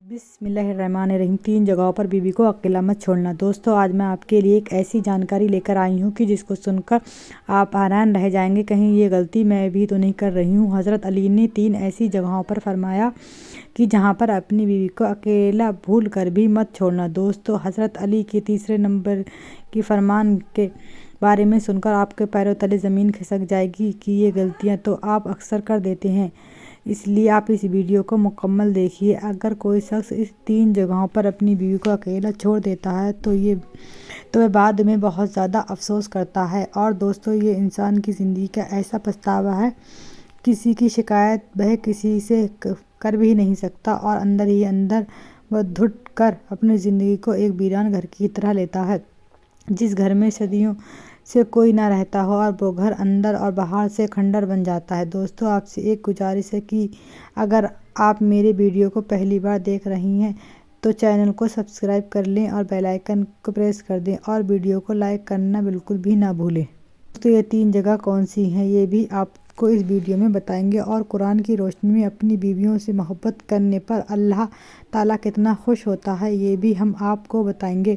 بسم اللہ الرحمن الرحیم۔ 3 جگہوں پر بیوی کو اکیلا مت چھوڑنا۔ دوستو، آج میں آپ کے لیے ایک ایسی جانکاری لے کر آئی ہوں کہ جس کو سن کر آپ حیران رہ جائیں گے، کہیں یہ غلطی میں بھی تو نہیں کر رہی ہوں۔ حضرت علی نے 3 ایسی جگہوں پر فرمایا کہ جہاں پر اپنی بیوی کو اکیلا بھول کر بھی مت چھوڑنا۔ دوستو، حضرت علی کے تیسرے نمبر کی فرمان کے بارے میں سن کر آپ کے پیروں تلے زمین کھسک جائے گی کہ یہ غلطیاں تو آپ اکثر کر دیتے ہیں، اس لیے آپ اس ویڈیو کو مکمل دیکھیے۔ اگر کوئی شخص اس 3 جگہوں پر اپنی بیوی کو اکیلا چھوڑ دیتا ہے تو وہ بعد میں بہت زیادہ افسوس کرتا ہے، اور دوستو یہ انسان کی زندگی کا ایسا پچھتاوا ہے، کسی کی شکایت وہ کسی سے کر بھی نہیں سکتا، اور اندر ہی اندر وہ دھڑ کر اپنی زندگی کو ایک ویران گھر کی طرح لیتا ہے، جس گھر میں صدیوں سے کوئی نہ رہتا ہو، اور وہ گھر اندر اور باہر سے کھنڈر بن جاتا ہے۔ دوستو، آپ سے ایک گزارش ہے کہ اگر آپ میرے ویڈیو کو پہلی بار دیکھ رہی ہیں تو چینل کو سبسکرائب کر لیں اور بیل آئیکن کو پریس کر دیں، اور ویڈیو کو لائک کرنا بالکل بھی نہ بھولیں۔ دوستو، یہ 3 جگہ کون سی ہیں یہ بھی آپ کو اس ویڈیو میں بتائیں گے، اور قرآن کی روشنی میں اپنی بیویوں سے محبت کرنے پر اللہ تعالیٰ کتنا خوش ہوتا ہے یہ بھی ہم آپ کو بتائیں گے۔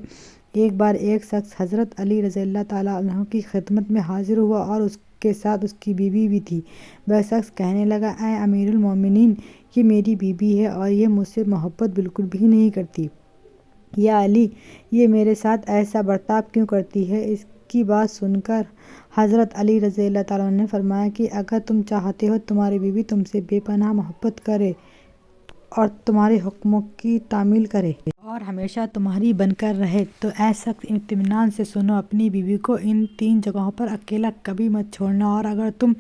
ایک بار ایک شخص حضرت علی رضی اللہ تعالیٰ عنہ کی خدمت میں حاضر ہوا، اور اس کے ساتھ اس کی بیوی بھی تھی۔ وہ شخص کہنے لگا، اے امیر المومنین، یہ میری بیوی ہے اور یہ مجھ سے محبت بالکل بھی نہیں کرتی۔ یا علی، یہ میرے ساتھ ایسا برتاؤ کیوں کرتی ہے؟ اس کی بات سن کر حضرت علی رضی اللہ تعالیٰ عنہ نے فرمایا کہ اگر تم چاہتے ہو تمہاری بیوی تم سے بے پناہ محبت کرے اور تمہارے حکموں کی تعمیل کرے اور ہمیشہ تمہاری بن کر رہے تو اے شخص اطمینان سے سنو، اپنی بیوی کو ان 3 جگہوں پر اکیلا کبھی مت چھوڑنا، اور اگر تم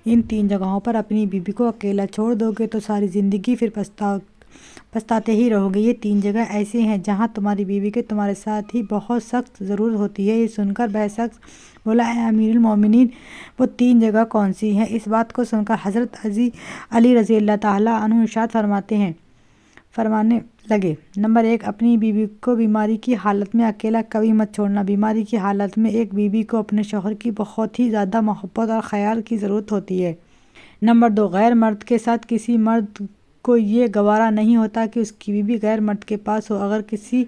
ان 3 جگہوں پر اپنی بیوی کو اکیلا چھوڑ دو گے تو ساری زندگی پھر پچھتاتے ہی رہو گے۔ یہ 3 جگہ ایسی ہیں جہاں تمہاری بیوی کے تمہارے ساتھ ہی بہت سخت ضرورت ہوتی ہے۔ یہ سن کر وہ شخص بولا، اے امیر المومنین، وہ 3 جگہ کون سی ہیں؟ اس بات کو سن کر حضرت علی رضی اللہ تعالیٰ عنہ ارشاد فرمانے لگے، نمبر 1، اپنی بیوی کو بیماری کی حالت میں اکیلا کبھی مت چھوڑنا۔ بیماری کی حالت میں ایک بیوی کو اپنے شوہر کی بہت ہی زیادہ محبت اور خیال کی ضرورت ہوتی ہے۔ نمبر 2، غیر مرد کے ساتھ کسی مرد کو یہ گوارا نہیں ہوتا کہ اس کی بیوی غیر مرد کے پاس ہو۔ اگر کسی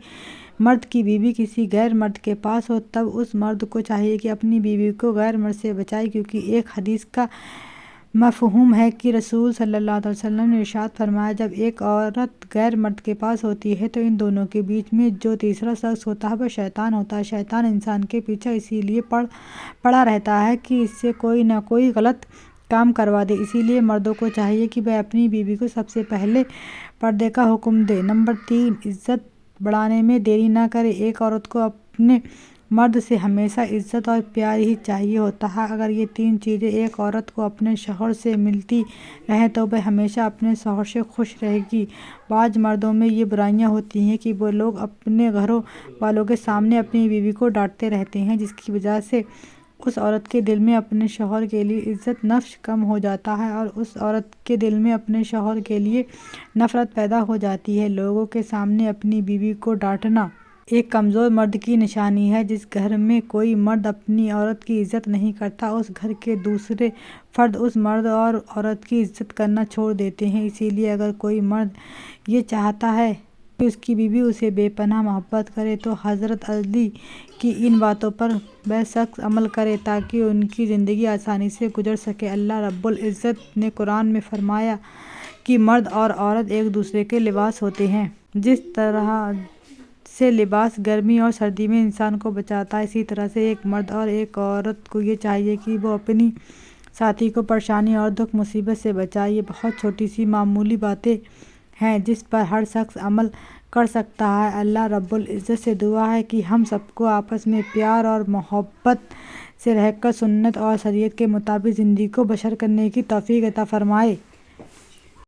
مرد کی بیوی کسی غیر مرد کے پاس ہو تب اس مرد کو چاہیے کہ اپنی بیوی کو غیر مرد سے بچائے، کیونکہ ایک حدیث کا مفہوم ہے کہ رسول صلی اللہ علیہ وسلم نے ارشاد فرمایا، جب ایک عورت غیر مرد کے پاس ہوتی ہے تو ان دونوں کے بیچ میں جو تیسرا شخص ہوتا ہے وہ شیطان ہوتا ہے۔ شیطان انسان کے پیچھے اسی لیے پڑا رہتا ہے کہ اس سے کوئی نہ کوئی غلط کام کروا دے، اسی لیے مردوں کو چاہیے کہ وہ اپنی بیوی کو سب سے پہلے پردے کا حکم دے۔ نمبر 3، عزت بڑھانے میں دیری نہ کرے۔ ایک عورت کو اپنے مرد سے ہمیشہ عزت اور پیار ہی چاہیے ہوتا ہے۔ اگر یہ 3 چیزیں ایک عورت کو اپنے شوہر سے ملتی رہیں تو وہ ہمیشہ اپنے شوہر سے خوش رہے گی۔ بعض مردوں میں یہ برائیاں ہوتی ہیں کہ وہ لوگ اپنے گھر والوں کے سامنے اپنی بیوی کو ڈانٹتے رہتے ہیں، جس کی وجہ سے اس عورت کے دل میں اپنے شوہر کے لیے عزت نفس کم ہو جاتا ہے، اور اس عورت کے دل میں اپنے شوہر کے لیے نفرت پیدا ہو جاتی ہے۔ لوگوں کے سامنے اپنی بیوی کو ڈانٹنا ایک کمزور مرد کی نشانی ہے۔ جس گھر میں کوئی مرد اپنی عورت کی عزت نہیں کرتا، اس گھر کے دوسرے فرد اس مرد اور عورت کی عزت کرنا چھوڑ دیتے ہیں۔ اسی لیے اگر کوئی مرد یہ چاہتا ہے کہ اس کی بیوی اسے بے پناہ محبت کرے تو حضرت علی کی ان باتوں پر وہ شخص عمل کرے تاکہ ان کی زندگی آسانی سے گزر سکے۔ اللہ رب العزت نے قرآن میں فرمایا کہ مرد اور عورت ایک دوسرے کے لباس ہوتے ہیں۔ جس طرح سے لباس گرمی اور سردی میں انسان کو بچاتا ہے، اسی طرح سے ایک مرد اور ایک عورت کو یہ چاہیے کہ وہ اپنی ساتھی کو پریشانی اور دکھ مصیبت سے بچائے۔ یہ بہت چھوٹی سی معمولی باتیں ہیں جس پر ہر شخص عمل کر سکتا ہے۔ اللہ رب العزت سے دعا ہے کہ ہم سب کو آپس میں پیار اور محبت سے رہ کر سنت اور شریعت کے مطابق زندگی کو بسر کرنے کی توفیق عطا فرمائے۔